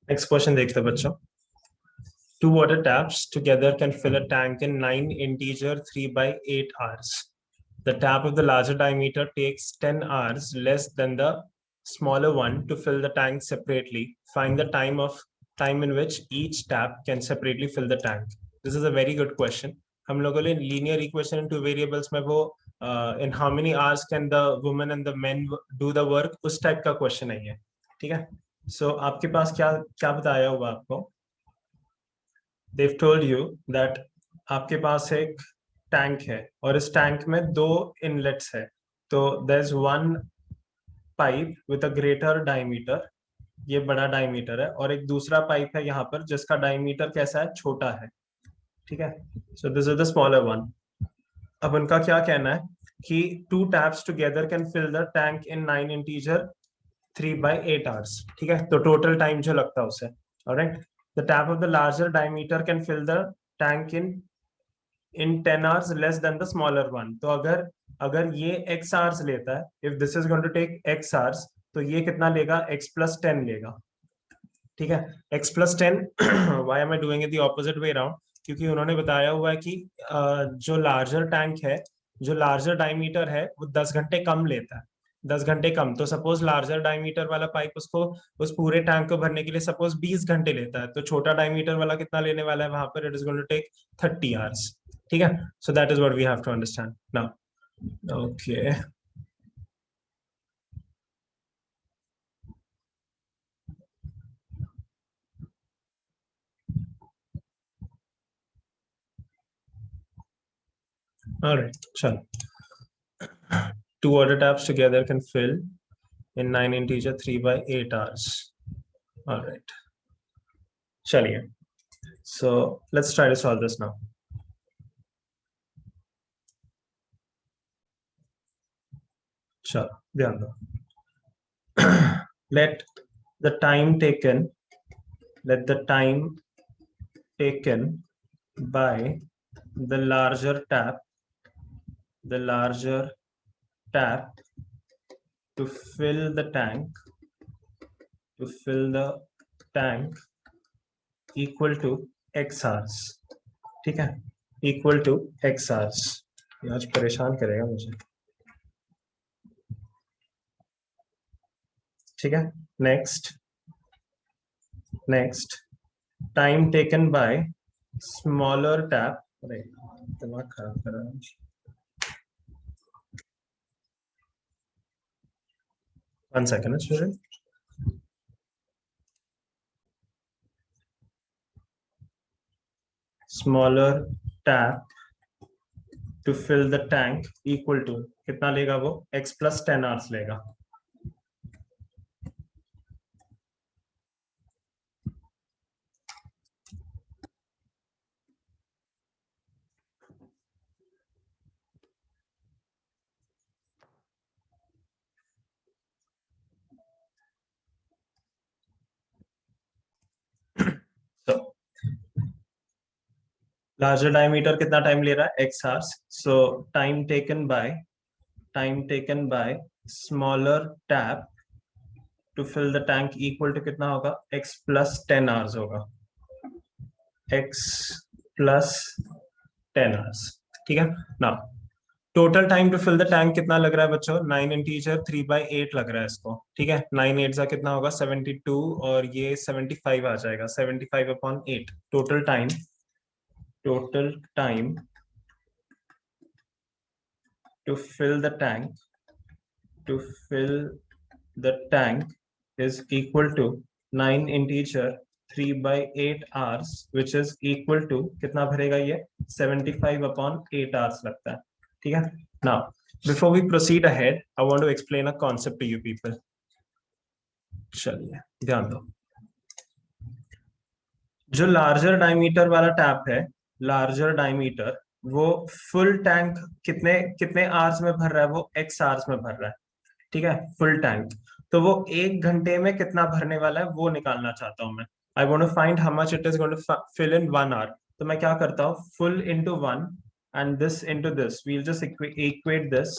Next question देखते हैं बच्चों. Two water taps together can fill a tank in 9 integer 3 by 8 hours. The tap of the larger diameter takes 10 hours less than the smaller one to fill the tank separately. Find the time in which each tap can separately fill the tank. This is a very good question. हम लोगों ने linear equation in two variables में वो in how many hours can the woman and the men do the work उस type का question है ये. ठीक है. So आपके पास क्या क्या बताया हुआ आपको? They've told you that आपके पास एक टैंक है और इस टैंक में दो इनलेट्स है. तो there's one pipe with a greater diameter, ये बड़ा डायमीटर है, और एक दूसरा पाइप है यहाँ पर जिसका डायमीटर कैसा है, छोटा है. ठीक है. So this is the smaller one. अब उनका क्या कहना है कि two taps together can fill the tank in 9 integer 3 by 8 hours. ठीक है. तो टोटल टाइम जो लगता है उसे. Alright. The tap of the larger diameter can fill the tank in 10 hours less than the smaller one. तो अगर ये x hours लेता है, if this is going to take x hours, तो ये कितना लेगा, x plus 10 लेगा. ठीक है. x plus 10 why am I doing it the opposite way around? क्योंकि उन्होंने बताया हुआ है कि जो लार्जर टैंक है, जो लार्जर डायमीटर है, वो 10 घंटे कम लेता है. 10 घंटे कम. तो सपोज लार्जर डायमीटर वाला पाइप उसको उस पूरे टैंक को भरने के लिए सपोज 20 घंटे लेता है, तो छोटा डायमीटर वाला कितना लेने वाला है वहां पर, it is going to take 30 hours. ठीक है. So that is what we have to understand now. Okay. Alright. चलो. Two water taps together can fill in 9 integer 3 by 8 hours. All right. चलिए. So let's try to solve this now. चलो ध्यान दो. let the time taken by the larger tap to fill the tank equal to x hours. ठीक है. equal to x hours. ये आज परेशान करेगा मुझे. ठीक है. next time taken by smaller tap. अरे दिमाग खराब कर रहा है. One second, student. Smaller tap to fill the tank equal to कितना लेगा वो, x plus 10 hours लेगा. लार्जर डायमीटर कितना टाइम ले रहा है, x hours. So time taken by smaller tap to fill the tank equal to कितना होगा, x plus 10 hours होगा. x plus 10 hours. ठीक है. Now total time to fill the tank कितना लग रहा है बच्चों, 9 इंटीजर 3 by 8 लग रहा है इसको. ठीक है. 9 8 का कितना होगा, 72, और ये 75 आ जाएगा. 75/8 total time to fill the tank is equal to 9 integer 3 by 8 hours, which is equal to कितना भरेगा ये, 75/8 hours लगता है. ठीक है. Now before we proceed ahead, I want to explain a concept to you people. चलिए ध्यान दो. जो लार्जर डायमीटर वाला टैप है, लार्जर डायमीटर, वो फुल टैंक कितने आवर्स में भर रहा है, वो x आवर्स में भर रहा है. ठीक है. Full tank. तो वो 1 घंटे में कितना भरने वाला है वो निकालना चाहता हूं मैं. I want to find how much it is going to fill in 1 hour. तो मैं क्या करता हूँ, full into 1 and this into this, we'll just equate this.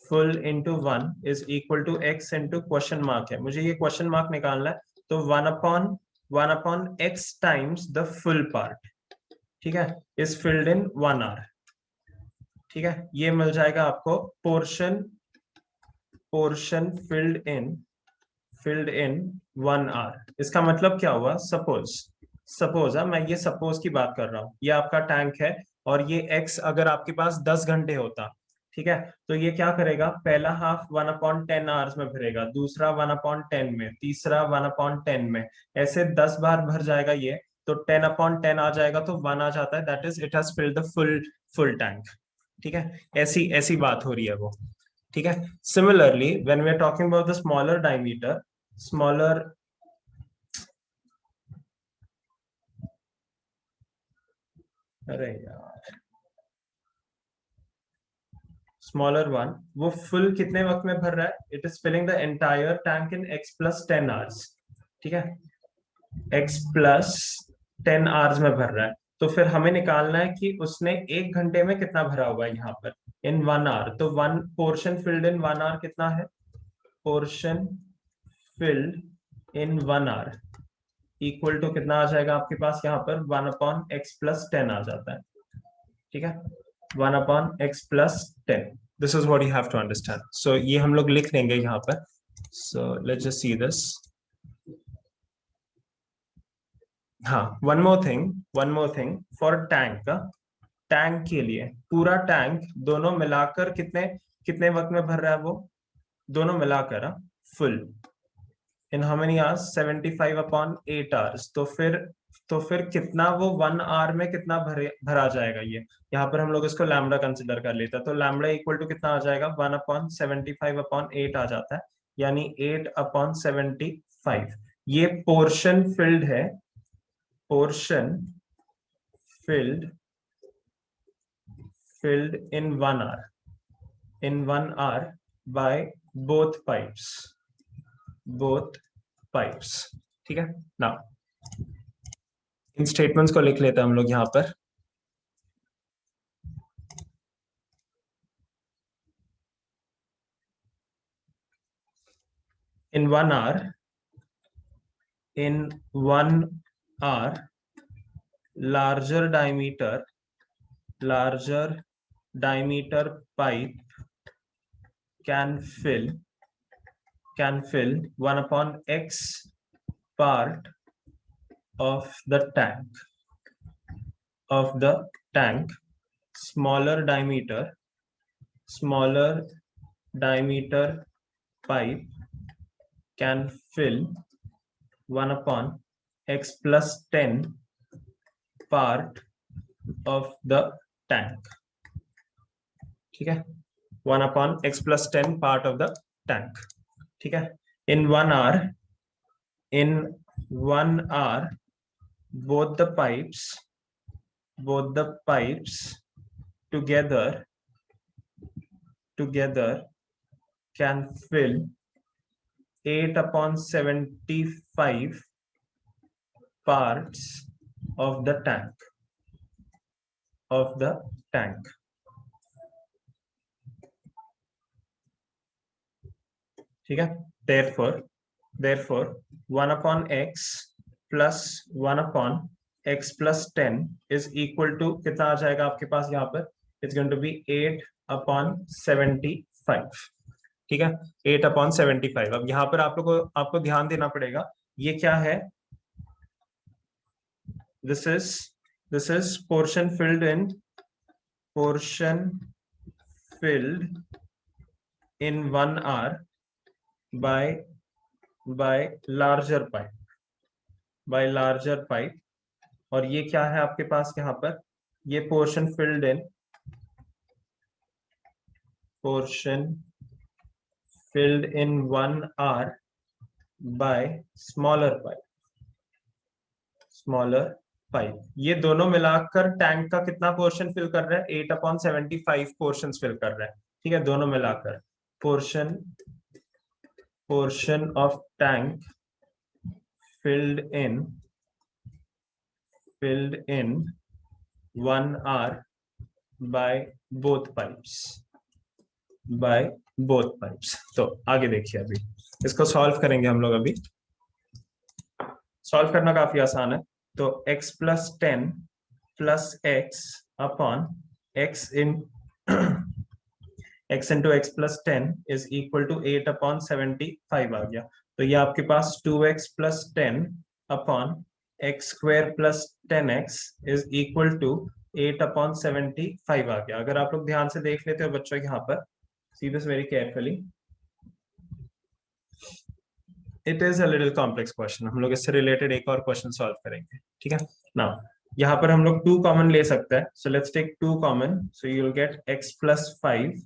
Full into 1 is equal to x into question mark है, मुझे ये question mark निकालना है. तो 1/(x) 1/x times the full part, ठीक है, is filled in 1 hour, ठीक है, ये मिल जाएगा आपको पोर्शन फिल्ड इन 1 hour। इसका मतलब क्या हुआ, सपोज मैं ये सपोज की बात कर रहा हूँ, ये आपका टैंक है और ये x अगर आपके पास 10 घंटे होता, ठीक है, तो ये क्या करेगा, पहला हाफ 1/10 आवर्स में भरेगा, दूसरा 1/10 में, तीसरा 1/10 में, ऐसे 10 बार भर जाएगा ये, तो 10/10 आ जाएगा, तो 1 आ जाता है, that is it has filled the full tank, ठीक है, ऐसी ऐसी बात हो रही है वो, ठीक है। Similarly when we are talking about the smaller diameter, smaller अरे यार स्मॉलर वन, वो फुल कितने वक्त में भर रहा है, it is filling the entire tank in x+10 hours, ठीक है, x+10 आवर्स में भर रहा है, तो फिर हमें निकालना है कि उसने 1 घंटे में कितना भरा हुआ है यहाँ पर, इन 1 आवर, तो one portion filled in 1 hour कितना है, portion filled in 1 hour equal to कितना आ जाएगा आपके पास यहाँ पर 1/x+10 आ जाता है, ठीक है, 1/x+10, this is what you have to understand. So ये हम लोग लिख लेंगे यहाँ पर, so let's just see this. हाँ, one more thing for tank के लिए, पूरा टैंक दोनों मिलाकर कितने कितने वक्त में भर रहा है वो, दोनों मिलाकर full in how many hours, 75/8 hours, तो फिर कितना वो 1 आवर में कितना भरा जाएगा, ये यहाँ पर हम लोग इसको लैम्डा कंसिडर कर लेते हैं, तो लैम्डा इक्वल टू कितना आ जाएगा, 1/75/8 आ जाता है, यानी 8/75, ये पोर्शन फिल्ड है, portion filled in 1 hour by both pipes, ठीक है ना। इन स्टेटमेंट्स को लिख लेते हैं हम लोग यहाँ पर, in 1 hour larger diameter pipe can fill 1/x part of the tank, smaller diameter pipe can fill 1/x+10 part of the tank, ठीक है, 1/x+10 part of the tank, ठीक है। in 1 hour both the pipes together can fill 8/75 parts of the tank, ठीक है। therefore 1/x plus 1/x+10 is equal to कितना आ जाएगा आपके पास यहाँ पर, it's going to be 8/75, ठीक है, 8/75। अब यहाँ पर आपको ध्यान देना पड़ेगा, ये क्या है, this is portion filled in 1 hour by larger pipe, और ये क्या है आपके पास यहाँ पर, ये portion filled in 1 hour by smaller pipe, ये दोनों मिलाकर टैंक का कितना पोर्शन फिल कर रहा है, 8/75 पोर्शन फिल कर रहा है, ठीक है, दोनों मिलाकर portion of tank filled in 1 hour by both pipes, तो आगे देखिए, अभी इसको सॉल्व करेंगे हम लोग अभी। सॉल्व करना काफी आसान है। तो x plus 10 plus x upon x in x into x plus 10 is equal to 8 upon 75 आ गया। तो ये आपके पास 2x plus 10 upon x square plus 10x is equal to 8 upon 75 आ गया। अगर आप लोग ध्यान से देख लेते हो बच्चों यहाँ पर, see this very carefully, it is a little complex question. हम लोग इससे रिलेटेड एक और क्वेश्चन सॉल्व करेंगे, ठीक है ना। यहाँ पर हम लोग 2 कॉमन ले सकते हैं, so let's take 2 common. So you will get x plus 5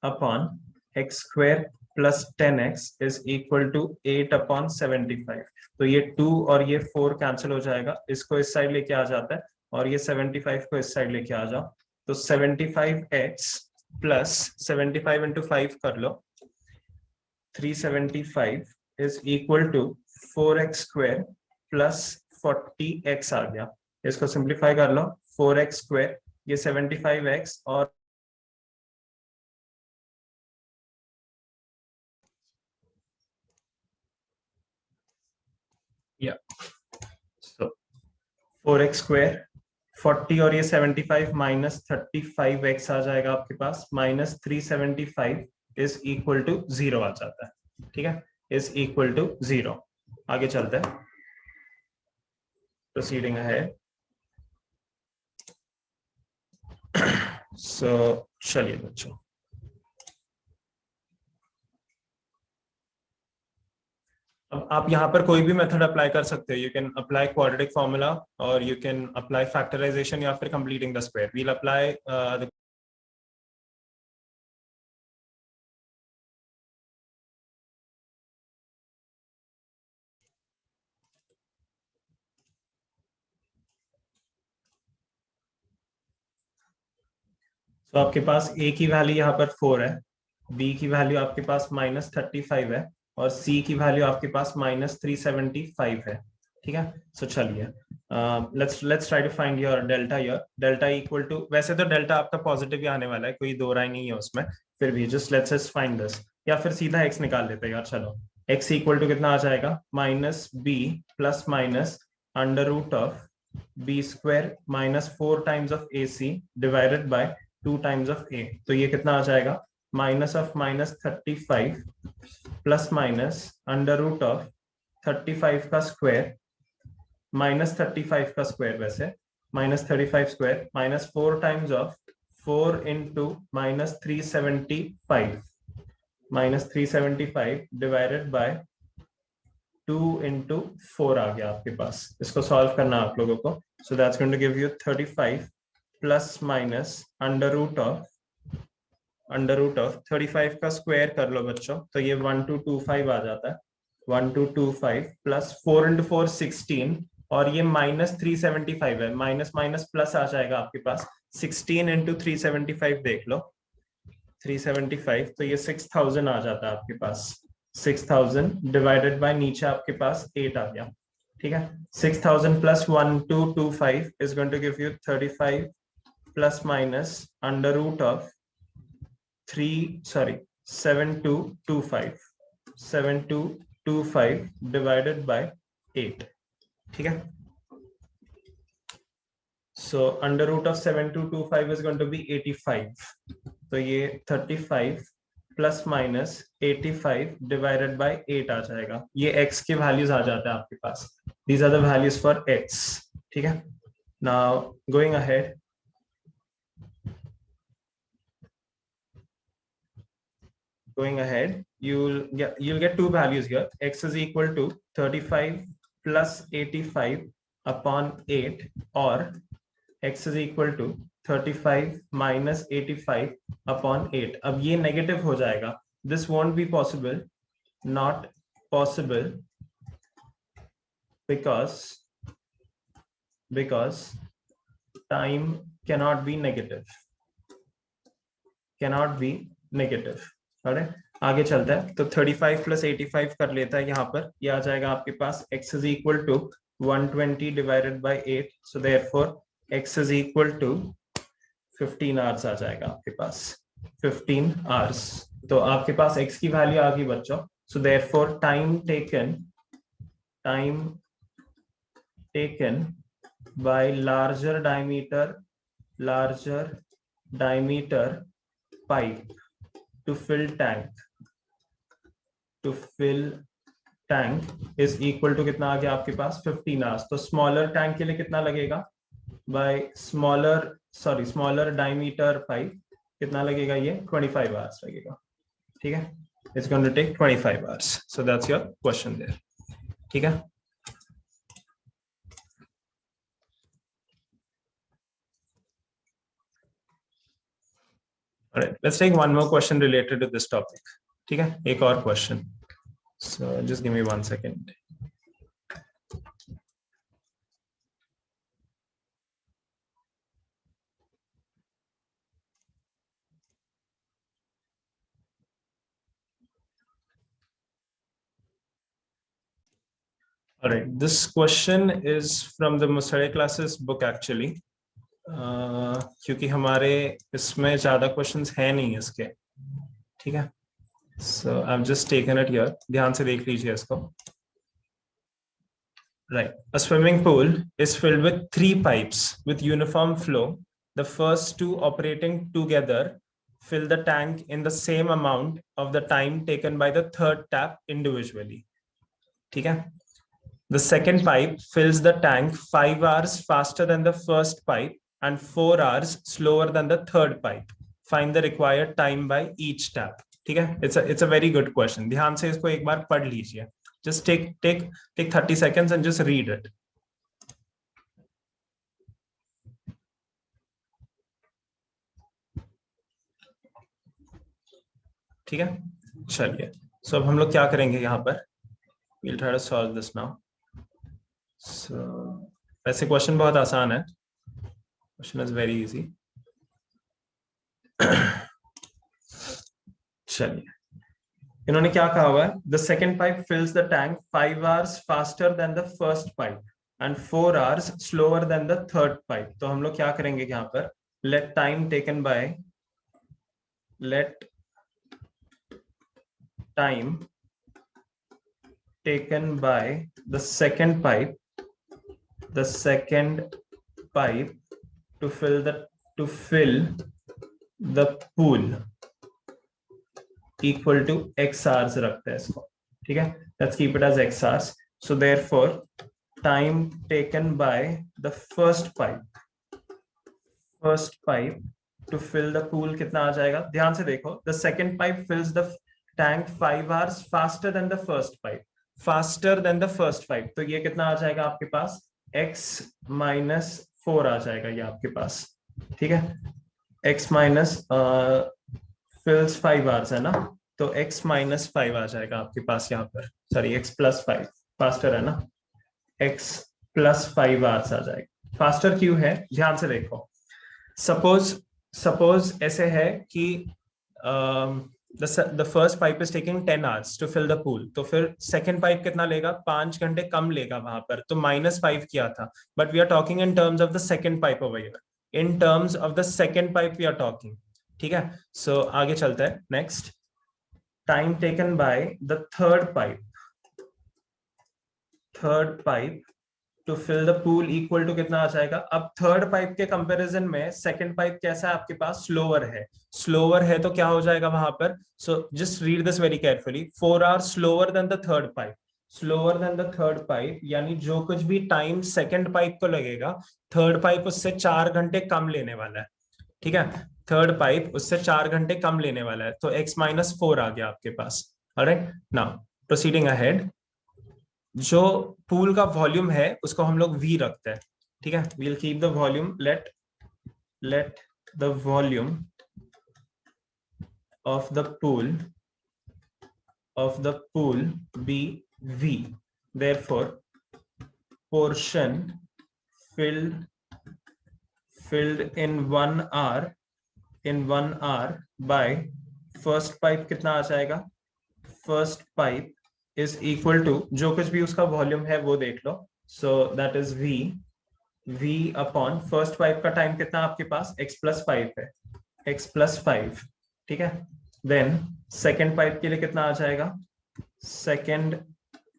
upon x square plus 10x is equal to 8 upon 75। तो ये 2 और ये 4 कैंसिल हो जाएगा, इसको इस साइड लेके आ जाता है और ये 75 को इस साइड लेके आ जाओ। तो 75x प्लस 75 इंटू 5 कर लो, 375 is equal to 4x square plus 40x आ गया। इसको सिंप्लीफाई कर लो, 4x स्क्वायर, ये 75x और या so 4x स्क्वायर 40 और ये 75 माइनस 35x आ जाएगा आपके पास, माइनस 375 इज इक्वल टू 0 आ जाता है, ठीक है, इज इक्वल टू 0। आगे चलते हैं, प्रोसीडिंग अहेड। सो चलिए बच्चों, अब आप यहाँ पर कोई भी मेथड अप्लाई कर सकते हो। You can apply quadratic formula और यू कैन अप्लाई फैक्टराइजेशन या फिर completing the square. We'll apply तो आपके पास a की वैल्यू यहाँ पर 4 है, b की वैल्यू आपके पास माइनस 35 है और c की वैल्यू आपके पास माइनस 375 है, ठीक है। सो चलिए let's try to find your delta here. Delta equal to, वैसे तो डेल्टा आपका पॉजिटिव ही आने वाला है, कोई दो राय नहीं है उसमें, फिर भी जस्ट लेट्स फाइंड दिस, या फिर सीधा x निकाल लेते हैं यार। चलो x इक्वल टू कितना आ जाएगा, minus b plus minus under root of b square minus 4 times of ac divided by 2 times of a। तो ये कितना आ जाएगा, minus of minus 35 plus minus under root of 35 का स्क्वायर माइनस 35 का स्क्वायर, वैसे minus 35 square minus 4 times of 4 into minus 375 minus 375 divided by 2 into 4 आ गया आपके पास। इसको सॉल्व करना आप लोगों को। So that's going to give you 35 plus minus under root of 35 का स्क्वायर कर लो बच्चों, तो ये 1225 आ जाता है। 1225 प्लस 4 इंटू 4 16 और ये माइनस 375 है, माइनस माइनस प्लस आ जाएगा आपके पास। 16 इंटू 375 देख लो, 375, तो ये 6000 आ जाता है आपके पास। 6000 डिवाइडेड बाय नीचे आपके पास 8 आ गया, ठीक है। 6000 plus 1225 is going to give you 35 plus minus under root of 7225 divided by 8, ठीक है। So under root of 7225 is going to be 85। तो ये 35 प्लस माइनस 85 डिवाइडेड बाय 8 आ जाएगा। ये x के वैल्यूज आ जाता है आपके पास। These are the values for x, ठीक है। Now going ahead, you'll get two values here. X is equal to 35 plus 85 upon 8 or x is equal to 35 minus 85 upon 8। अब ये नेगेटिव हो जाएगा, this won't be possible, not possible, because time cannot be negative। अरे आगे चलता है, तो 35 plus 85 कर लेता है यहाँ पर, ये आ जाएगा आपके पास x is equal to 120 divided by 8। So therefore x is equal to 15 hours आ जाएगा आपके पास, 15 आवर्स। तो आपके पास x की वैल्यू आ गई बच्चों। So therefore time taken by larger diameter pipe to fill tank is equal to कितना आ गया आपके पास 15 hours। तो स्मॉलर टैंक के लिए कितना लगेगा बाय स्मॉलर डायमीटर पाइप कितना लगेगा ये 25 hours लगेगा। ठीक है, it's going to take 25 hours। So that's your question there. ठीक है, alright, let's take one more question related to this topic। ठीक है, एक और question. So just give me 1 second। Alright, this question is from the Musare classes book actually। क्योंकि हमारे इसमें ज्यादा क्वेश्चंस है नहीं इसके। ठीक है, so I've just taken it here। ध्यान से देख लीजिए इसको। Right, a swimming pool is filled with 3 pipes with uniform flow। The first 2 operating together fill the tank in the same amount of the time taken by the third tap individually। ठीक है, the second pipe fills the tank 5 hours faster than the first pipe and 4 hours slower than the third pipe। Find the required time by each tap। ठीक है, it's a very good question। ध्यान से इसको एक बार पढ़ लीजिए। Just take 30 seconds and just read it। ठीक है, चलिए। सो अब हम लोग क्या करेंगे यहाँ पर, we'll try to solve this now। So वैसे क्वेश्चन बहुत आसान है, क्वेश्चन इज वेरी इजी। चलिए, इन्होंने क्या कहा हुआ है, the second pipe fills the tank 5 hours faster than the first pipe and 4 hours slower than the third pipe. तो हम लोग क्या करेंगे यहाँ पर, let time taken by the second pipe to fill the pool equal to x hours रखते हैं इसको। ठीक है, let's keep it as x hours। So therefore time taken by the first pipe to fill the pool कितना आ जाएगा, ध्यान से देखो। the second pipe fills the tank 5 hours faster than the first pipe। तो ये कितना आ जाएगा आपके पास, x minus 4 आ जाएगा ये आपके पास। ठीक है, x minus fills 5 hours है ना, तो x minus 5 आ जाएगा आपके पास यहाँ पर। सॉरी, x plus 5 फास्टर है ना, x plus 5 hours आ जाएगा। फास्टर क्यों है, ध्यान से देखो। सपोज ऐसे है कि the first pipe is taking 10 hours to fill the pool। तो फिर second pipe कितना लेगा, 5 घंटे कम लेगा वहां पर, तो -5 किया था। But we are talking in terms of the second pipe over here। In terms of the second pipe we are talking। ठीक है, so आगे चलता है। Next, time taken by the third pipe to fill the pool equal to कितना आ जाएगा। अब third pipe के कंपैरिजन में सेकंड पाइप कैसा है आपके पास, स्लोअर है तो क्या हो जाएगा वहां पर। So just read this very carefully. 4 hours slower than the third pipe, यानी जो कुछ भी टाइम सेकंड पाइप को लगेगा, थर्ड पाइप उससे 4 घंटे कम लेने वाला है। ठीक है, थर्ड पाइप उससे 4 घंटे कम लेने वाला है, तो x minus 4 आ गया आपके पास। ऑलराइट, नाउ प्रोसीडिंग अहेड, जो पूल का वॉल्यूम है उसको हम लोग v रखते हैं। ठीक है, we'll keep the volume, let the volume of the pool be v। therefore portion filled in 1 hour by first pipe कितना आ जाएगा, first pipe is equal to जो कुछ भी उसका वॉल्यूम है वो देख लो। So that is v upon first pipe का टाइम कितना आपके पास, x+5 है, x+5। ठीक है, देन सेकेंड पाइप के लिए कितना आ जाएगा, second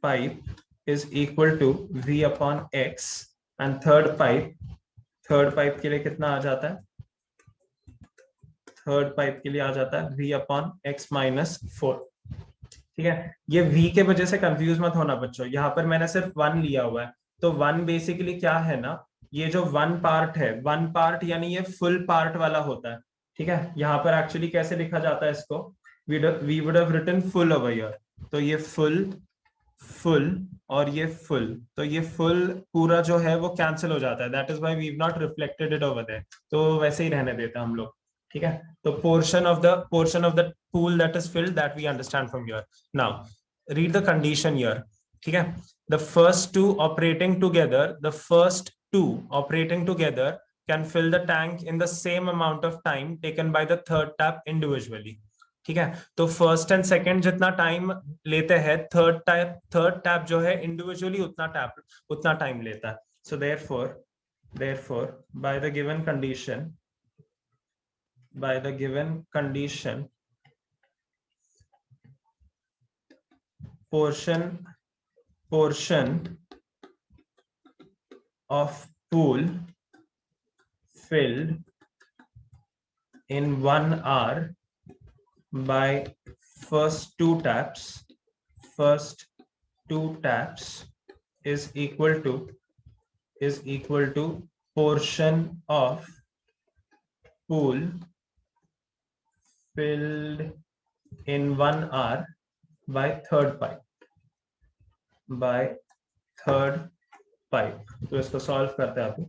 pipe is equal to v upon x and third pipe के लिए कितना आ जाता है, थर्ड पाइप के लिए आ जाता है v अपॉन x माइनस 4। ठीक है, ये v के वजह से कंफ्यूज मत होना बच्चों, यहाँ पर मैंने सिर्फ 1 लिया हुआ है, तो 1 बेसिकली क्या है ना, ये जो 1 पार्ट है, 1 पार्ट यानी ये फुल पार्ट वाला होता है। ठीक है, यहाँ पर एक्चुअली कैसे लिखा जाता है इसको, we would have written full over here, तो ये फुल और ये फुल, तो ये फुल पूरा जो है वो कैंसिल हो जाता है, that is why we have not reflected it over there, तो वैसे ही रहने देते हैं हम लोग। ठीक है, तो portion of the pool that is filled, that we understand from here. Now read the condition here. ठीक है, the first two operating together can fill the tank in the same amount of time taken by the third tap individually. ठीक है, तो first and second जितना time लेते हैं, third tap जो है इंडिविजुअली उतना टाइम लेता है। सो therefore by the given condition portion of pool filled in 1 hour by first two taps is equal to portion of pool filled in 1 hour by third pipe। तो इसको solve करते हैं अभी।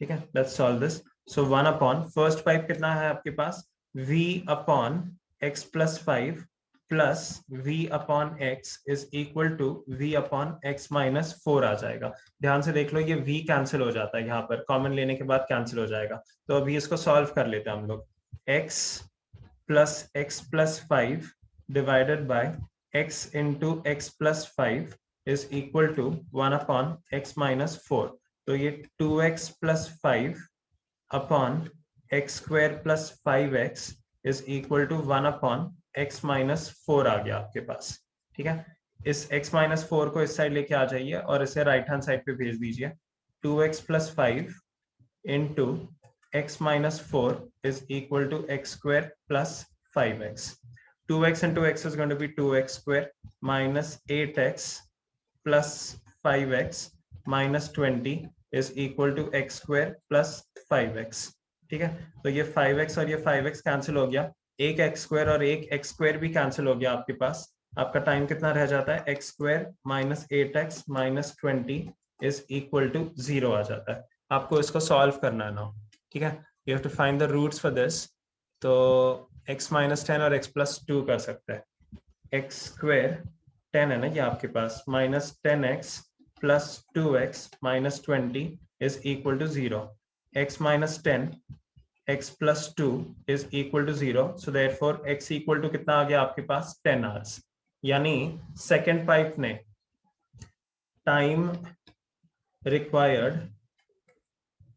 ठीक है, let's solve this. So 1 upon first pipe कितना है आपके पास, v upon x plus 5 plus v upon x is equal to v upon x minus 4 आ जाएगा। ध्यान से देख लो, ये v कैंसिल हो जाता है, यहाँ पर कॉमन लेने के बाद कैंसिल हो जाएगा। तो अभी इसको सॉल्व कर लेते हैं हम लोग। x plus 5 divided by x into x plus 5 is equal to 1 upon x minus 4। तो ये 2x plus 5 upon x square plus 5x is equal to 1 upon x minus 4 आ गया आपके पास। ठीक है, इस x माइनस 4 को इस साइड लेके आ जाइए और इसे राइट हैंड साइड पे भेज दीजिए। 2x plus 5 into x minus 4 is equal to x square plus 5x। 2x into x is going to be 2x square minus 8x plus 5x minus 20 is equal to x square plus 5x। ठीक है, तो ये 5x और ये 5x cancel हो गया, एक x square और एक x स्क्वायर भी कैंसिल हो गया आपके पास। आपका टाइम कितना रह जाता है, x square minus 8x minus 20 is equal to 0 आ जाता है। आपको इसको सॉल्व करना है ना। ठीक है, you have to find the roots for this. तो x माइनस 10 और x प्लस 2 कर सकते हैं। x स्क्वायर 10 है ना ये आपके पास, minus 10x plus 2x minus 20 is equal to 0। x minus 10 x plus 2 is equal to 0। So therefore x equal to कितना आ गया आपके पास, 10 आवर्स। यानी सेकेंड पाइप ने time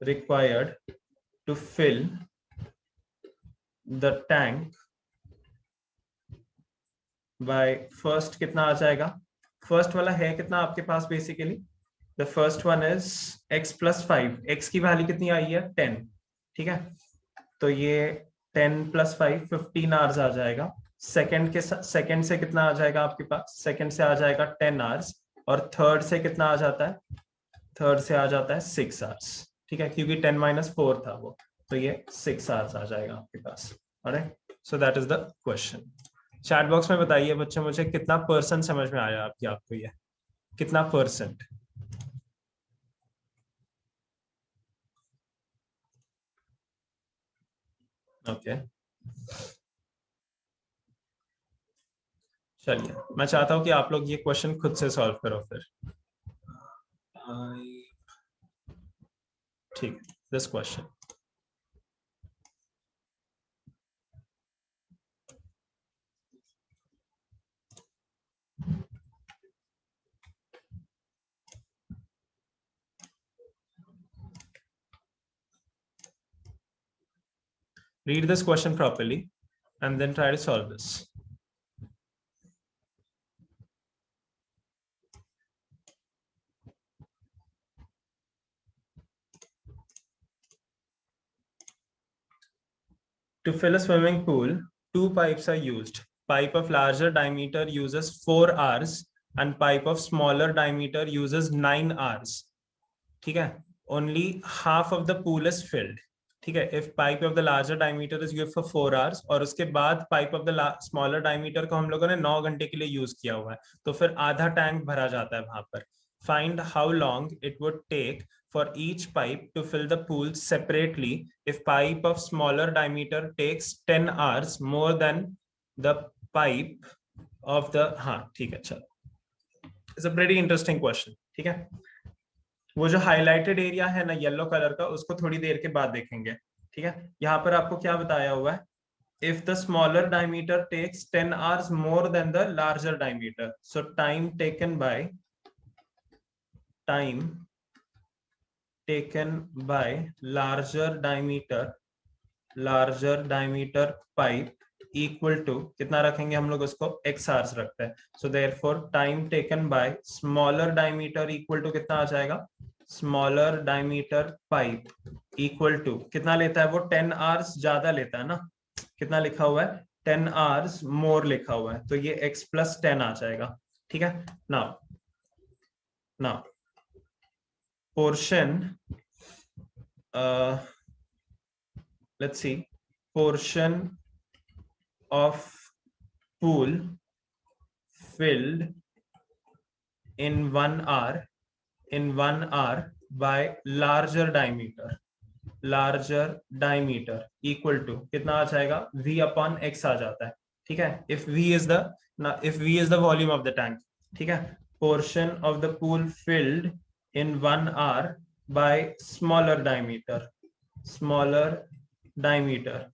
required to fill the tank by first कितना आ जाएगा, फर्स्ट वाला है कितना आपके पास, basically the first one is x plus 5, x की वैल्यू कितनी आई है 10। ठीक है, तो ये 10 प्लस 5 15 आवर्स आ जाएगा। सेकंड से कितना आ जाएगा आपके पास, सेकंड से आ जाएगा 10 आवर्स, और थर्ड से कितना आ जाता है, थर्ड से आ जाता है 6 आवर्स। ठीक है, क्योंकि 10 माइनस 4 था वो, तो ये 6 आवर्स आ जाएगा आपके पास। Alright, so that is the question. Chat box में बताइए बच्चों मुझे कितना परसेंट समझ में आया आपको ये कितना परसेंट। ओके, चलिए मैं चाहता हूं कि आप लोग ये क्वेश्चन खुद से सॉल्व करो फिर। ठीक है, this question read this question properly and then try to solve this. To fill a swimming pool, two pipes are used. Pipe of larger diameter uses 4 hours and pipe of smaller diameter uses 9 hours. ठीक है? Only half of the pool is filled. ठीक है? If pipe of the larger diameter is used for 4 hours और उसके बाद pipe of the smaller diameter को हम लोगों ने 9 घंटे के लिए यूज किया हुआ है, तो फिर आधा टैंक भरा जाता है वहां पर. Find how long it would take for each pipe to fill the pool separately if pipe of smaller diameter takes 10 hours more than the pipe of the. हाँ ठीक है, चलो. It's a pretty interesting question. ठीक है? वो जो highlighted area है ना येलो कलर का, उसको थोड़ी देर के बाद देखेंगे. ठीक है? यहाँ पर आपको क्या बताया हुआ है? If the smaller diameter takes 10 hours more than the larger diameter, so time taken by larger diameter pipe equal to कितना रखेंगे हम लोग उसको? x hours रखते हैं. So therefore time taken by smaller diameter equal to कितना आ जाएगा? Smaller diameter pipe equal to कितना लेता है वो? 10 hours ज्यादा लेता है ना. कितना लिखा हुआ है? 10 hours more लिखा हुआ है, तो ये x plus 10 आ जाएगा. ठीक है? Now portion, let's see, portion of pool filled in 1 hour by larger diameter equal to कितना आ जाएगा? v upon x आ जाता है. ठीक है? if v is the volume of the tank. ठीक है? portion of the pool filled in 1 hour by smaller diameter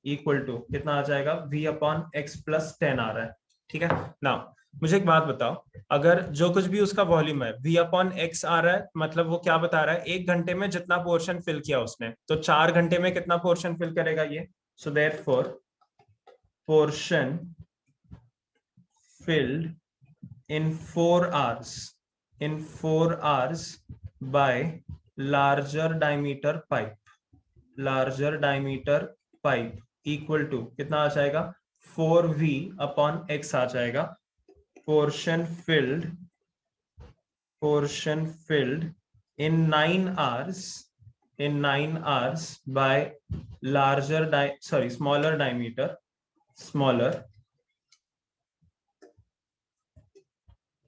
equal to कितना आ जाएगा? v upon x plus 10 आ रहा है. ठीक है? नाउ मुझे एक बात बताओ, अगर जो कुछ भी उसका वॉल्यूम है v अपॉन x आ रहा है, मतलब वो क्या बता रहा है? 1 घंटे में जितना पोर्शन फिल किया उसने, तो 4 घंटे में कितना पोर्शन फिल करेगा ये? So therefore portion field in 4 hours by larger diameter pipe equal to कितना आ जाएगा? 4v upon x आ जाएगा. portion filled in 9 hours by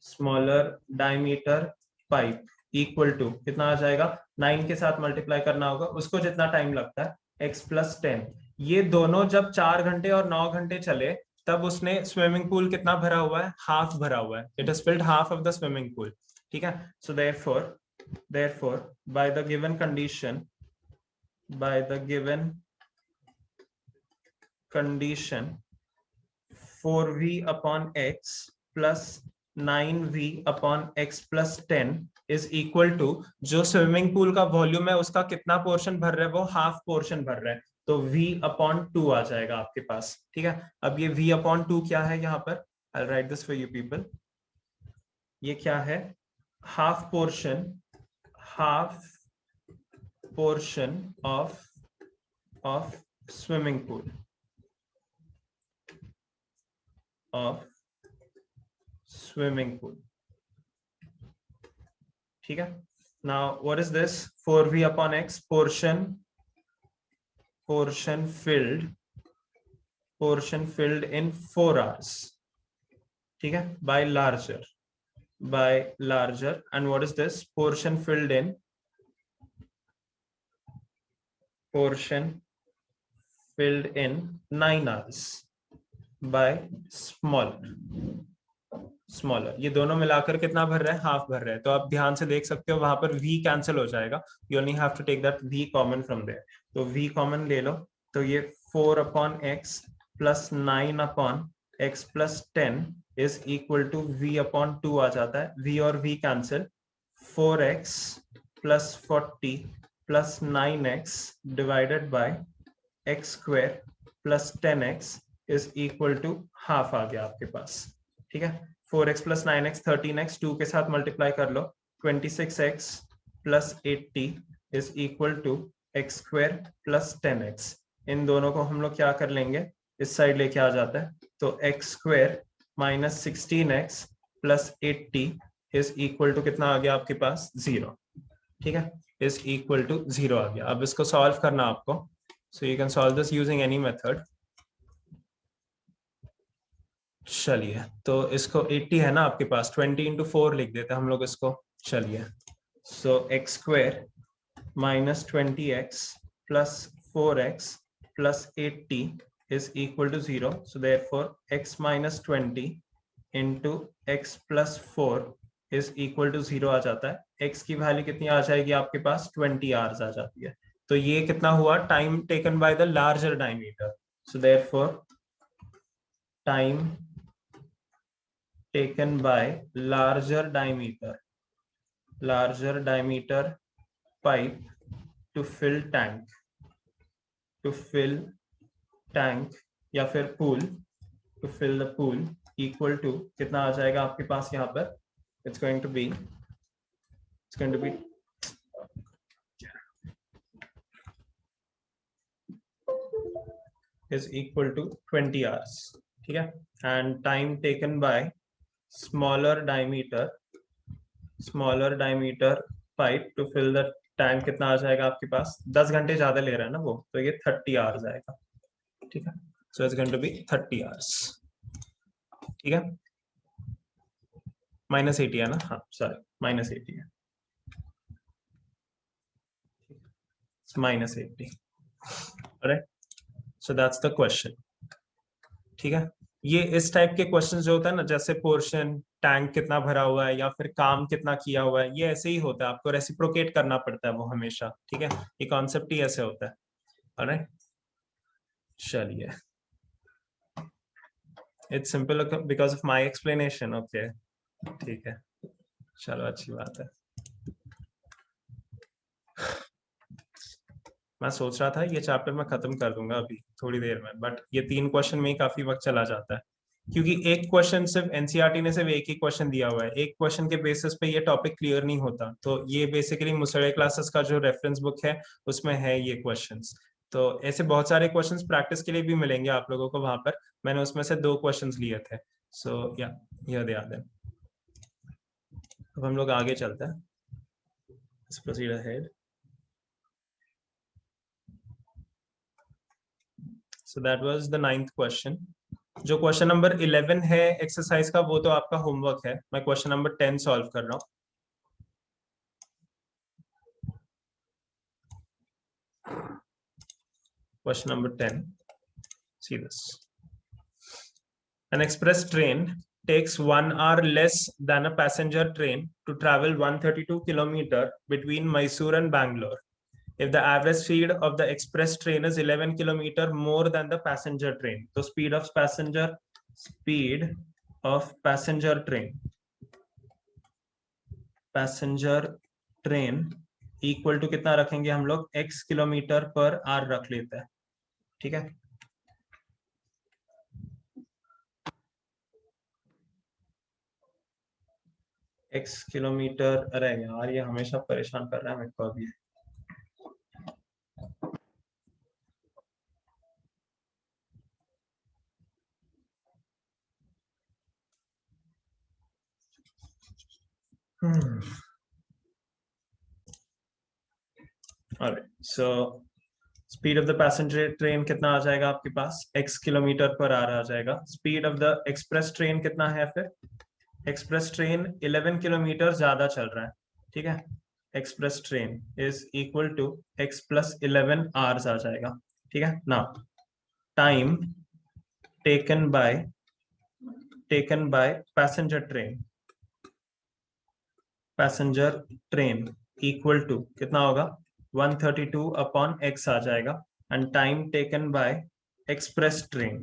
smaller diameter pipe equal to कितना आ जाएगा? 9 के साथ मल्टीप्लाई करना होगा, उसको जितना टाइम लगता है x plus 10. ये दोनों जब 4 घंटे और 9 घंटे चले, तब उसने स्विमिंग पूल कितना भरा हुआ है? हाफ भरा हुआ है. It is filled half of the swimming pool. ठीक है? सो therefore by the given condition 4v upon x plus 9v upon x plus 10 is equal to जो स्विमिंग पूल का वॉल्यूम है उसका कितना पोर्शन भर रहा है? वो हाफ पोर्शन भर रहा है, तो v upon 2 आ जाएगा आपके पास. ठीक है? अब ये v upon 2 क्या है यहाँ पर? I'll write this for you people. ये क्या है? Half portion of swimming pool ठीक है? Now what is this? 4v upon x, portion filled in 4 hours. ठीक है? by larger, and what is this? portion filled in 9 hours by smaller. ये दोनों मिलाकर कितना भर रहा है? हाफ भर रहा है. तो आप ध्यान से देख सकते हो वहां पर v कैंसिल हो जाएगा. You only have to take that v common from there. तो v कॉमन ले लो, तो ये 4 upon x plus 9 upon x plus 10 is equal to v upon 2 आ जाता है. v और v cancel. 4x plus 40 plus 9x divided by x square plus 10x is equal to half आ गया आपके पास. ठीक है? 4x plus 9x 13x, 2 के साथ मल्टीप्लाई कर लो. 26x plus 80 is equal to x square plus 10x. इन दोनों को हम लोग क्या कर लेंगे, इस साइड लेके आ जाता है, तो x square minus 16x plus 80 is equal to कितना आ गया आपके पास, 0। ठीक है, इज इक्वल टू 0 आ गया। अब इसको सॉल्व करना आपको, so you can solve this using any method. चलिए, तो इसको 80 है ना आपके पास, 20 इंटू 4 लिख देते हैं हम लोग इसको। चलिए, so x square minus 20x plus 4x plus 80 is equal to 0. So therefore x minus 20 into x plus 4 is equal to 0 आ जाता है। x की वैल्यू कितनी आ जाएगी आपके पास, 20 hours आ जाती है। तो ये कितना हुआ, time taken by the larger diameter. So therefore time taken by larger diameter pipe to fill tank या फिर pool, to fill the pool equal to कितना आ जाएगा आपके पास यहाँ पर, it's going to be is equal to 20 hours। ठीक है, and time taken by smaller diameter pipe to fill the tank कितना आ जाएगा आपके पास, 10 घंटे ज्यादा ले रहा है ना वो, तो ये 30 hours आएगा। ठीक है, so it's going to be 30 hours। ठीक है, -80 है ना, हाँ सॉरी -80 है, -80। Right, so that's the question. ठीक है, ये इस टाइप के क्वेश्चन जो होता है ना, जैसे पोर्शन, टैंक कितना भरा हुआ है या फिर काम कितना किया हुआ है, ये ऐसे ही होता है, आपको रेसिप्रोकेट करना पड़ता है वो हमेशा। ठीक है, ये कॉन्सेप्ट ही ऐसे होता है। ऑलराइट, चलिए, it's simple because of my explanation. Okay, ठीक है, चलो अच्छी बात है। मैं सोच रहा था ये चैप्टर मैं खत्म कर दूंगा अभी थोड़ी देर में, बट ये 3 क्वेश्चन में ही काफी वक्त चला जाता है, क्योंकि एक क्वेश्चन सिर्फ एनसीईआरटी ने सिर्फ एक ही क्वेश्चन दिया हुआ है, एक क्वेश्चन के बेसिस पे ये टॉपिक क्लियर नहीं होता। तो ये बेसिकली मुसळे क्लासेस का जो रेफरेंस बुक है उसमें है ये क्वेश्चंस। तो ऐसे बहुत सारे क्वेश्चंस प्रैक्टिस के लिए भी मिलेंगे आप लोगों को वहां पर, मैंने उसमें से 2 क्वेश्चंस लिए थे। सो या हियर दे आर देम। अब हम लोग आगे चलते हैं, let's proceed ahead. So that was the 9th question. जो क्वेश्चन नंबर 11 है एक्सरसाइज का, वो तो आपका होमवर्क है, मैं क्वेश्चन नंबर 10 सॉल्व कर रहा हूँ। Question number 10. See this. An express train takes 1 hour less than a passenger train to travel 132 km between Mysore and Bangalore. If the average speed of the express train is 11 km more than the passenger train, so speed of passenger train equal to कितना रखेंगे हम लोग, x kilometre per our रख लेते हैं। ठीक है, x kilometre, अरे यार ये हमेशा परेशान कर रहा है मेरे को अभी। So speed of the passenger train कितना आ जाएगा आपके पास, x किलोमीटर पर आवर आ जाएगा। Speed of the express train कितना है, फिर एक्सप्रेस ट्रेन 11 किलोमीटर ज्यादा चल रहा है। ठीक है, express train is equal to x plus 11 hours आ जाएगा। ठीक है ना, time taken by passenger train equal to कितना होगा, 132 अपॉन x आ जाएगा, and time taken by express train.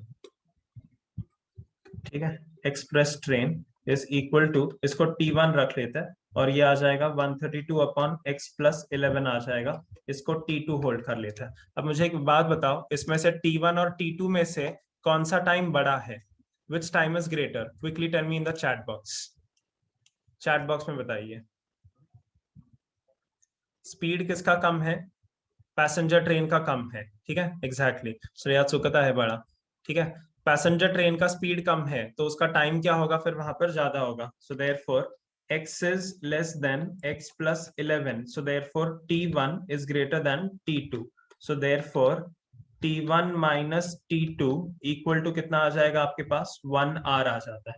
ठीक है, express train is equal to, इसको t1 रख लेते हैं, और ये आ जाएगा 132 अपॉन x प्लस 11 आ जाएगा, इसको t2 होल्ड कर लेते हैं। अब मुझे एक बात बताओ, इसमें से t1 और t2 में से कौन सा टाइम बड़ा है, which time is greater, quickly tell me in the chat box में बताइए। स्पीड किसका कम है, पैसेंजर ट्रेन का कम है, ठीक है, एग्जैक्टली श्रेया चुकता है बड़ा, ठीक है। पैसेंजर ट्रेन का स्पीड कम है तो उसका टाइम क्या होगा, फिर वहां पर ज्यादा होगा। सो therefore x is less than x plus 11, so therefore t1 is greater than t2, so therefore t1 minus t2 equal to कितना आ जाएगा आपके पास, 1 hour आ जाता है,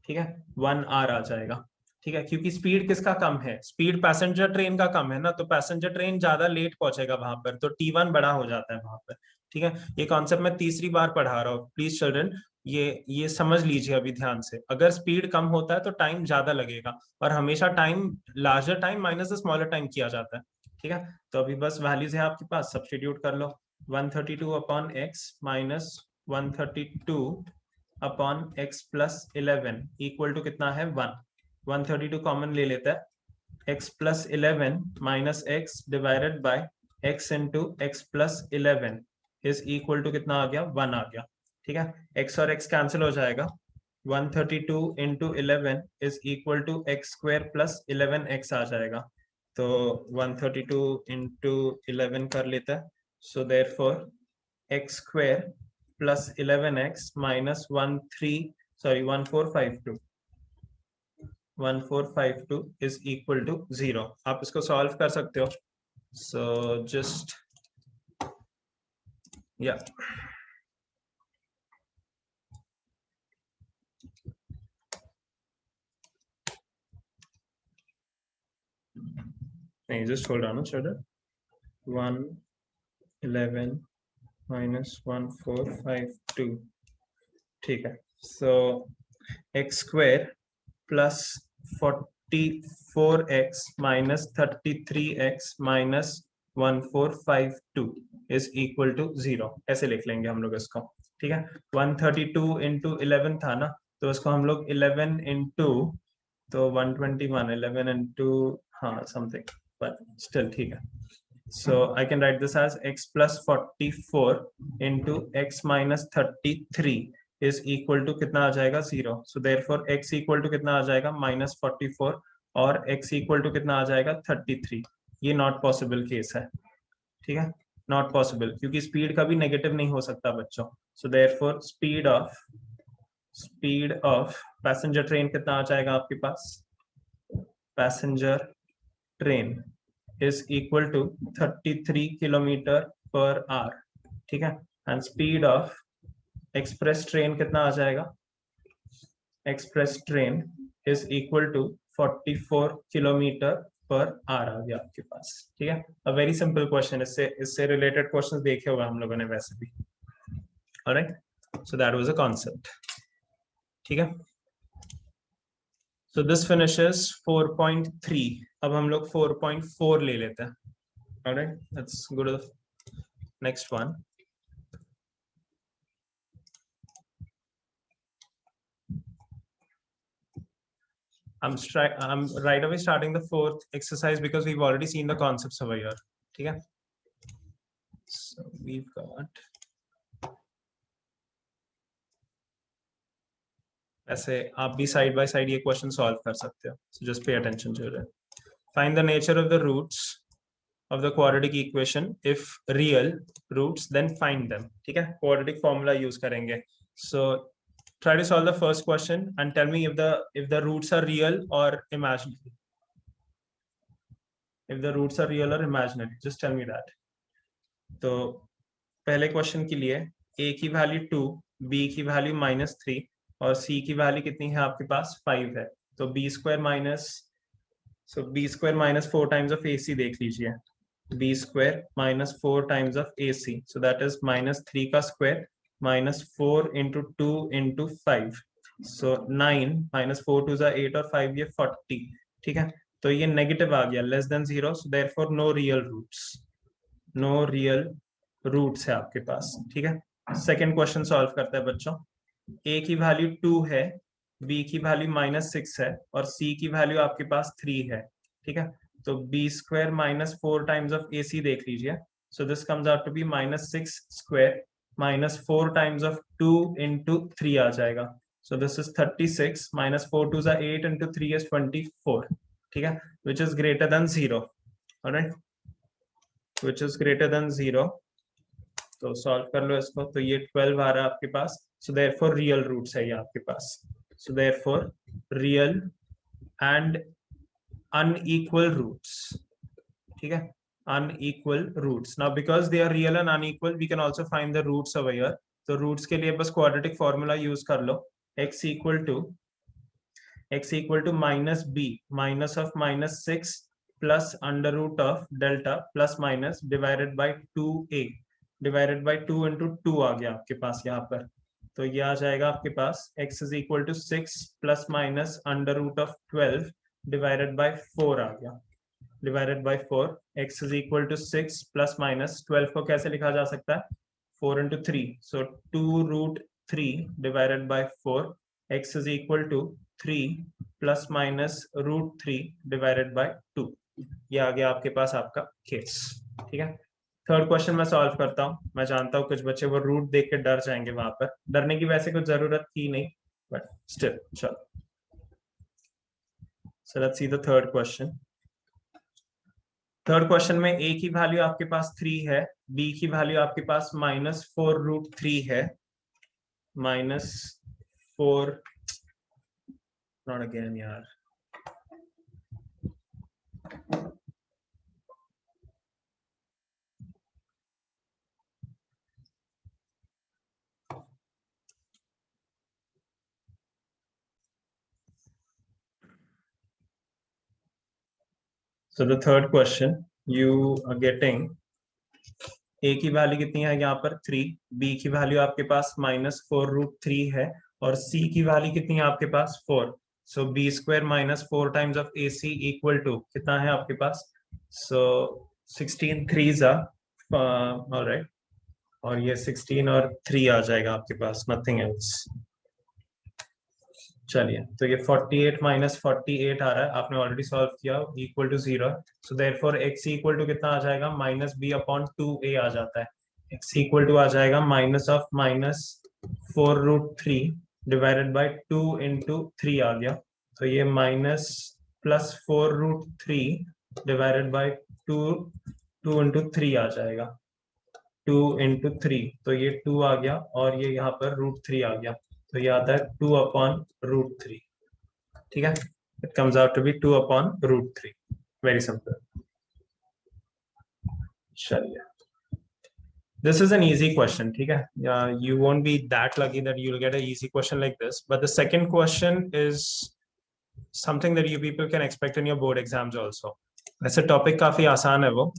ठीक है, 1 hour आ जाएगा, ठीक है, क्योंकि स्पीड किसका कम है, स्पीड पैसेंजर ट्रेन का कम है ना, तो पैसेंजर ट्रेन ज्यादा लेट पहुंचेगा वहां पर, तो T1 बड़ा हो जाता है वहां पर, ठीक है। ये कॉन्सेप्ट मैं तीसरी बार पढ़ा रहा हूँ, प्लीज चिल्ड्रन ये समझ लीजिए अभी ध्यान से। अगर स्पीड कम होता है तो टाइम ज्यादा लगेगा, और हमेशा time larger time minus the smaller time किया जाता है, ठीक है। तो अभी बस वैल्यूज है आपके पास, सब्स्टिट्यूट कर लो, 132 upon x minus 132 upon x plus 11 equal to कितना है, 1। 132 कॉमन ले लेता है, x plus 11 minus x divided by x into x plus 11 is equal to कितना आ गया, 1 आ गया, ठीक है। x और x कैंसिल हो जाएगा, 132 into 11 is equal to x square plus 11x आ जाएगा, तो 132 इंटू 11 कर लेता है, so therefore x square plus 11x minus 1452 is equal to 0। आप इसको सॉल्व कर सकते हो, सो जस्ट या नहीं, just hold on children, 111 minus 1452, ठीक है। So x square plus 44x minus 33x minus 1452 is equal to 0, ऐसे लिख लेंगे हम लोग इसको, ठीक है। 132 इंटू 11 था ना, तो उसको हम लोग 11 इंटू, तो 121, 11 इंटू, हाँ समथिंग, बट स्टिल ठीक है। So I can write this as x plus 44 into x minus 33 is equal to कितना आ जाएगा, 0। So therefore x equal to कितना आ जाएगा, minus 44, और x equal to कितना आ जाएगा, 33। ये नॉट पॉसिबल केस है, ठीक है, नॉट पॉसिबल, क्योंकि स्पीड का भी नेगेटिव नहीं हो सकता बच्चों। So therefore speed of passenger train कितना आ जाएगा आपके पास, passenger train is equal to 33 kilometre per hour, ठीक है। And speed of express train कितना आ जाएगा, express train is equal to 44 kilometre per hour आ गया आपके पास, ठीक है। अ वेरी सिंपल क्वेश्चन, इससे रिलेटेड क्वेश्चंस देखे हुए हम लोगों ने वैसे भी, alright, so that was a concept, ठीक है। So this finishes 4.3. अब हम लोग 4.4 ले लेते हैं, alright, let's go to the next one. I'm right away starting the fourth exercise because we've already seen the concepts over here, ठीक है। So we've got, ऐसे आप भी साइड बाय साइड ये क्वेश्चन सॉल्व कर सकते हो, so just pay attention to it. Find the nature of the roots of the quadratic equation. If real roots, then find them, ठीक है, quadratic formula use करेंगे। So try to solve the first question and tell me if the roots are real or imaginary. If the roots are real or imaginary, just tell me that. तो पहले question के लिए a की value 2, b की value -3 और c की value कितनी है आपके पास, 5 है। तो b square minus 4 times of ac देख लीजिए, b square minus 4 times of ac, so that is -3 का स्क्वायर माइनस 4 इंटू 2 इंटू 5, सो 9 माइनस 4 2 8 और 5 ये 40, ठीक है। तो ये नेगेटिव आ गया, less than 0, so therefore no real roots है आपके पास, ठीक है। सेकेंड क्वेश्चन सॉल्व करते हैं बच्चों। a की वैल्यू 2 है, b की वैल्यू -6 है और c की वैल्यू आपके पास 3 है, ठीक है। तो b square minus 4 times of ac देख लीजिए, so this comes out to be -6 square minus 4 times of 2 into 3 आ जाएगा, सो दिस इज 36 माइनस 4 2 8 इंटू 3 इज 24, ठीक है, which is greater than 0, alright. which is greater than 0. तो सॉल्व कर लो इसको, तो ये 12 आ रहा है आपके पास. सो देयरफॉर रियल रूट्स है ये आपके पास. So therefore real and unequal roots. ठीक है, unequal roots. Now because they are real and unequal, we can also find the roots over here. तो roots के लिए बस quadratic formula use कर लो. x equal to minus b minus of minus 6 plus under root of delta plus minus divided by 2a divided by 2 into 2 आ गया आपके पास यहाँ पर. तो ये आ जाएगा आपके पास x is equal to 6 plus minus under root of 12 divided by 4 आ गया. Divided by 4. x is equal to 6 plus minus 12 को कैसे लिखा जा सकता है? 4 into 3. So 2 root 3 divided by 4. x is equal to 3 plus minus root 3 divided by 2. ये आ गया आपके पास आपका केस. ठीक है, थर्ड क्वेश्चन मैं सॉल्व करता हूँ. मैं जानता हूँ कुछ बच्चे वो रूट देख के डर जाएंगे, वहां पर डरने की वैसे कुछ जरूरत थी नहीं, बट स्टिल चलो. So let's see the third question. Third question में a की वैल्यू आपके पास 3 है, b की वैल्यू आपके पास -4√3 है. -4 नॉट अगेन यार. So the third question, you are getting a की वैल्यू कितनी है यहाँ पर 3, b की वैल्यू आपके पास -4√3 है, और c की वैल्यू कितनी है आपके पास 4. So b square -4 times of ac equal to कितना है आपके पास? सो 16 3s ऑलराइट, और ये 16 और 3 आ जाएगा आपके पास, नथिंग एल्स. चलिए, तो ये 48 -48 आ रहा है, आपने ऑलरेडी सॉल्व किया, equal to 0. So therefore x equal to कितना आ जाएगा? -b/2a आ जाता है. x इक्वल टू आ जाएगा -4√3 डिवाइडेड बाय 2 into 3 आ गया. तो ये +4√3 डिवाइडेड बाय 2 into 3 आ जाएगा. 2 into 3, तो ये 2 आ गया, और ये यहाँ पर √3 आ गया, तो ये आता है 2/√3. ठीक है, it comes out to be 2/√3. Very simple. चलिए, this is an easy question. ठीक है, you won't be that lucky that you will get a easy question like this, but the second question is something that you people can expect in your board exams also. वैसे topic काफी आसान है वो.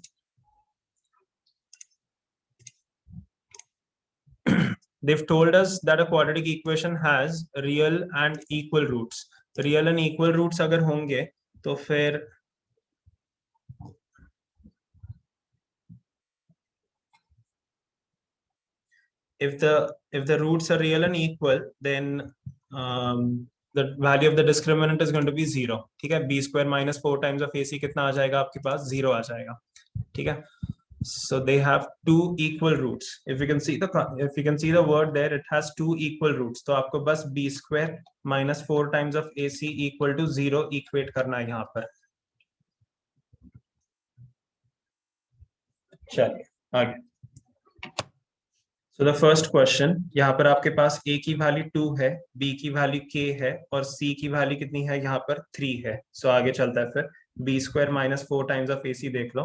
They've told us that a quadratic equation has real and equal roots. Real and equal roots अगर होंगे तो फिर if the roots are real and equal, then the value of the discriminant is going to be 0. ठीक है, b square -4 times of ac कितना आ जाएगा आपके पास? 0 आ जाएगा. ठीक है, so they have two equal roots. If you can see the word there, it has two equal roots. तो आपको बस b square -4 times of ac equal to 0 equate करना है यहाँ पर. चलिए आगे. So the first question, यहाँ पर आपके पास a की वैल्यू 2 है, b की वैल्यू k है, और c की वैल्यू कितनी है यहाँ पर? 3 है. So आगे चलता है फिर. b square -4 times of ac देख लो.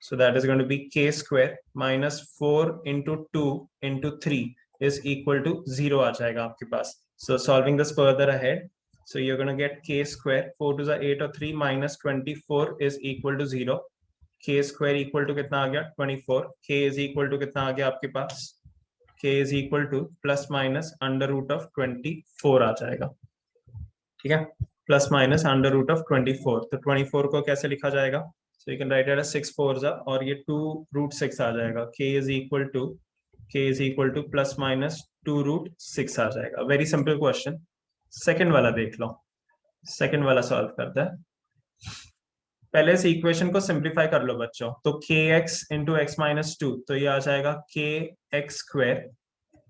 So that is going to be k square -4 into 2 into 3 is equal to 0 आ जाएगा आपके पास. So solving this further ahead, so you're going to get k square 4 to the 8 or 3 -24 is equal to 0. k square equal to कितना आ गया? 24. k is equal to कितना आ गया आपके पास? k is equal to plus minus under root of 24 आ जाएगा. ठीक है, plus minus under root of 24. तो 24 को कैसे लिखा जाएगा? So you can write it as 6 4s, और ये 2√6 आ जाएगा. k is equal to plus minus 2√6 आ जाएगा. Very simple question. सेकंड वाला देख लो. सेकंड वाला सॉल्व करते हैं. पहले इस इक्वेशन को सिंप्लीफाई कर लो बच्चों. तो kx into x minus 2, तो ये आ जाएगा kx square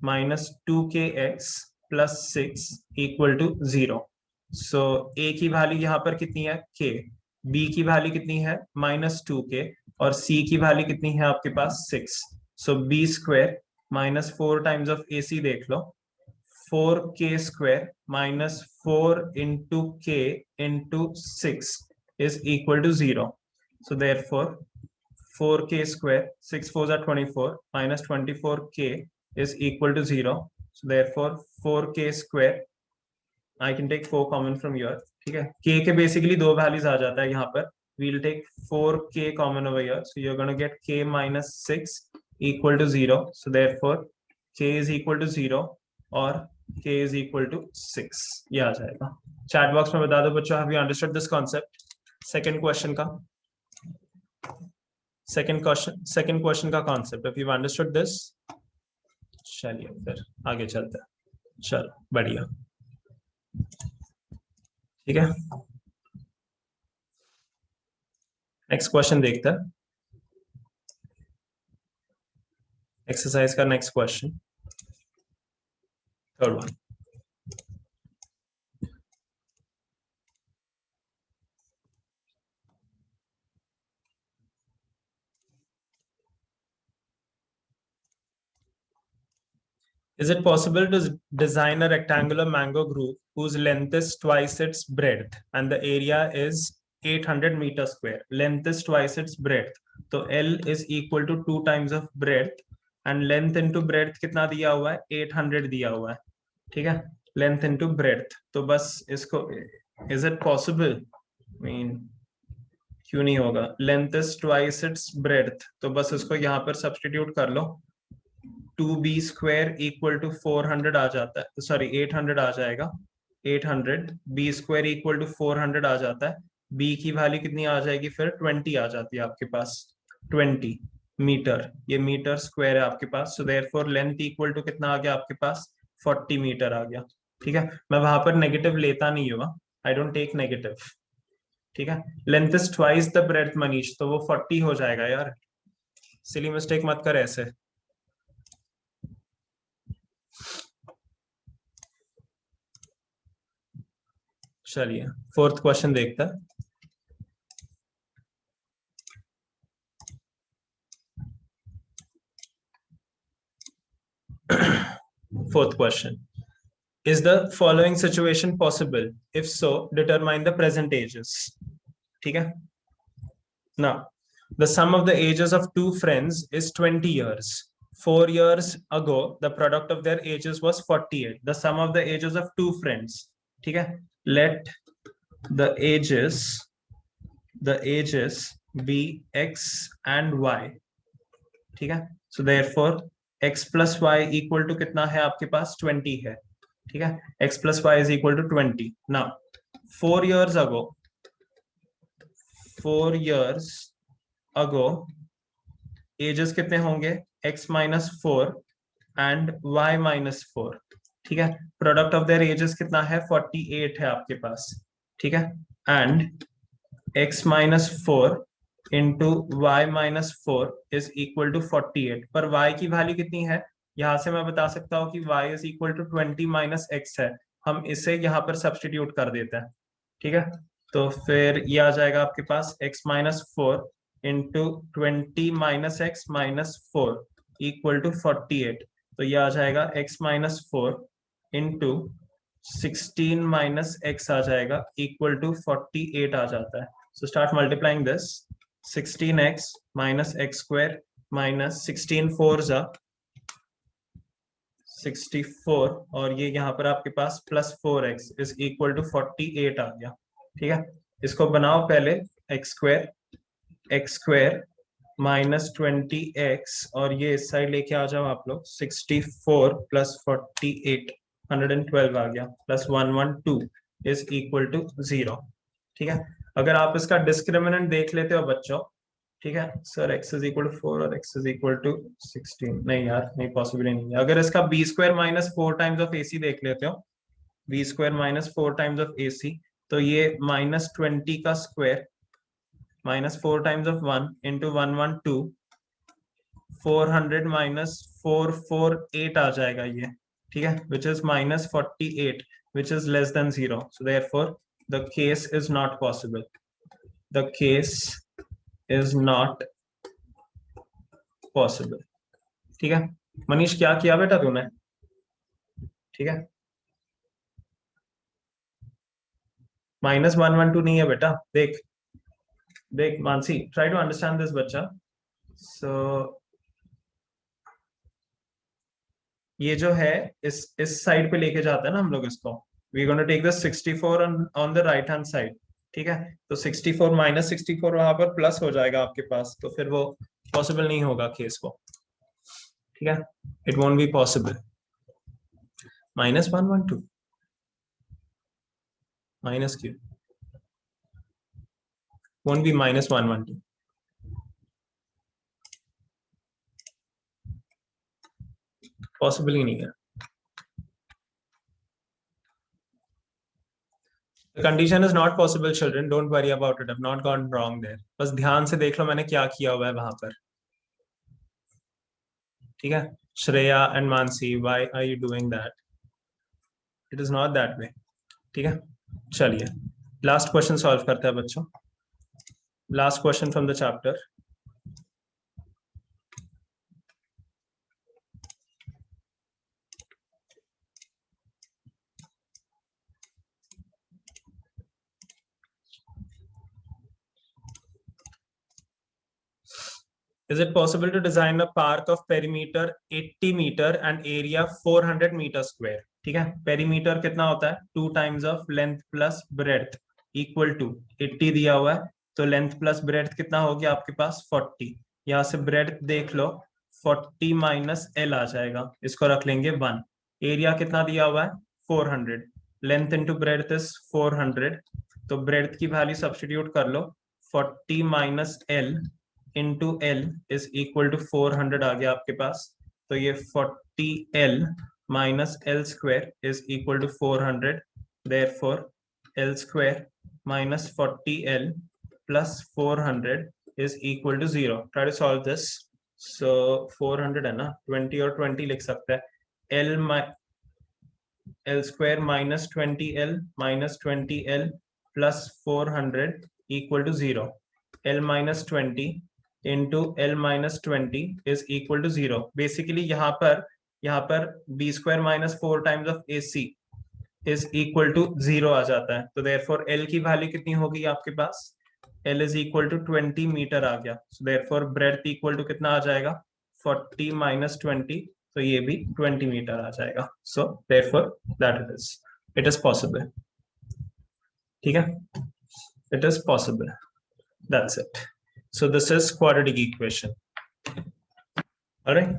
minus 2kx plus 6 equal to 0. So a की वैल्यू यहाँ पर कितनी है? k. b की वैल्यू कितनी है? -2k. और c की वैल्यू कितनी है आपके पास 6, so b square minus 4 times of a c देख लो, 4k square minus 4 into k into 6 is equal to 0. So therefore 4k square, 6 4s are 24, minus 24k is equal to 0. So therefore 4k square, I can take 4 common from here. ठीक है, k के basically दो values आ जाता है यहाँ पर. We'll take 4k common over here. So you're going to get k minus 6 equal to 0. So therefore k is equal to 0 और k is equal to 6. ये आ जाएगा. Chat box में बता दो बच्चों, have you understood this concept? Second question का second question का concept. If you've understood this, चलिए फिर आगे चलते हैं. चलो बढ़िया, ठीक है. नेक्स्ट क्वेश्चन देखते हैं. एक्सरसाइज का next question, third one. Is it possible to design a rectangular mango group whose length is twice its breadth and the area is 800 meter square? Length is twice its breadth, तो L is equal to 2 times of breadth and length into breadth कितना दिया हुआ है? 800 दिया हुआ है. ठीक है, length into breadth. तो बस इसको, is it possible? I mean, क्यों नहीं होगा? Length is twice its breadth, तो बस इसको यहाँ पर सब्स्टिट्यूट कर लो. 2b स्क्वायर इक्वल टू 400 आ जाता है, सॉरी 800 आ जाएगा. 800 b स्क्वायर इक्वल टू 400 आ जाता है. b की वैल्यू कितनी आ जाएगी फिर? 20 आ जाती है आपके पास. 20 मीटर, ये मीटर स्क्वायर है आपके पास. So therefore length equal to कितना आ गया आपके पास? 40 मीटर आ गया. ठीक है, मैं वहां पर नेगेटिव लेता नहीं हुआ, आई डोंट टेक नेगेटिव. ठीक है, length is twice the breadth Manish, तो वो 40 हो जाएगा यार. सिली मिस्टेक मत कर ऐसे. चलिए फोर्थ क्वेश्चन देखते हैं. Fourth question. Is the following situation possible? If so, determine the present ages. ठीक है. Now, the sum of the ages of two friends is 20 years. 4 years ago, the product of their ages was 48. The sum of the ages of two friends. ठीक है. Let the ages be x and y. ठीक है. So therefore, x plus y equal to कितना है आपके पास? 20 है. ठीक है, x plus y is equal to 20. Now 4 years ago ages कितने होंगे? x minus 4 and y minus 4. ठीक है, प्रोडक्ट ऑफ देयर एजेस कितना है? 48 है आपके पास. ठीक है, and x minus 4 into y minus 4 is equal to 48. पर y की वैल्यू कितनी है? यहां से मैं बता सकता हूँ कि y is equal to 20 minus x है. हम इसे यहाँ पर सब्सटीट्यूट कर देते हैं. ठीक है, तो फिर ये आ जाएगा आपके पास x minus 4 into 20 minus x minus 4 equal to 48. तो ये आ जाएगा x minus 4 into 16 minus x आ जाएगा इक्वल टू 48 आ जाता है. So start multiplying this. 16x minus x square minus 16 4s are 64 और ये यहाँ पर आपके पास plus 4x is equal to 48 आ गया. ठीक है, इसको बनाओ पहले. x square minus 20x और ये इस साइड लेके आ जाओ आप लोग. 64 plus 48 112 आ गया प्लस 112 is equal to 0. ठीक है, अगर आप इसका डिस्क्रिमिनेंट देख लेते हो बच्चों, ठीक है sir, x is equal to 4 और x इज इक्वल टू 16, नहीं यार नहीं, पॉसिबल नहीं है. अगर इसका b square minus 4 times of ac देख लेते हो, b square minus 4 times of ac, तो ये माइनस 20 का square minus 4 times of 1 into 112 400 minus 448 आ जाएगा ये. ठीक है, which is minus 48 which is less than 0. So therefore the case is not possible. The case is not possible. ठीक है मनीष, क्या किया बेटा तूने? ठीक है, -112 नहीं है बेटा। देख देख Mansi, try to understand this बच्चा। सो ये जो है इस साइड पे लेके जाता है ना हम लोग इसको। We gonna take the 64 on the right hand side. ठीक है, तो 64 -64 वहां पर प्लस हो जाएगा आपके पास, तो फिर वो पॉसिबल नहीं होगा केस को। ठीक है, it won't be possible. -112 minus q won't be -112। Possible ही नहीं है। The condition is not possible, children. Don't worry about it. I've not gone wrong there. बस ध्यान से देख लो मैंने क्या किया हुआ है वहां पर। ठीक है, Shreya and Mansi, why are you doing that? It is not that way. ठीक है, चलिए लास्ट क्वेश्चन सॉल्व करते हैं बच्चों। Last question from the chapter. Is it possible to design a park of perimeter 80 meter and area 400 meter square? ठीक है, perimeter कितना होता है? 2 times of length plus breadth equal to 80 दिया हुआ है, तो लेंथ प्लस ब्रेड्थ कितना हो गया आपके पास? 40। यहाँ से ब्रेड्थ देख लो, 40 माइनस एल आ जाएगा, इसको रख लेंगे 1। एरिया कितना दिया हुआ है? 400। लेंथ इंटू ब्रेड्थ इज 400, तो ब्रेड्थ की वैल्यू सब्स्टिट्यूट कर लो। 40 minus L into L is equal to 400 आ गया आपके पास, तो ये 40L minus L square is equal to 400। therefore L square minus 40L plus 400 is equal to 0. Try to solve this. So 400 है ना, 20 और 20 लिख सकते हैं। L square minus 20L minus 20L plus 400 equal to 0. L minus 20 into L minus 20 is equal to 0. Basically यहाँ पर b square minus 4 times of AC is equal to 0 आ जाता है, तो therefore L की वैल्यू कितनी होगी आपके पास? L is equal to 20 metre आ गया, so therefore breadth equal to कितना आ जाएगा? 40 minus 20, तो ये भी 20 मीटर आ जाएगा। So therefore that it is possible. ठीक है, it is possible. That's it. So this is quadratic equation. All right.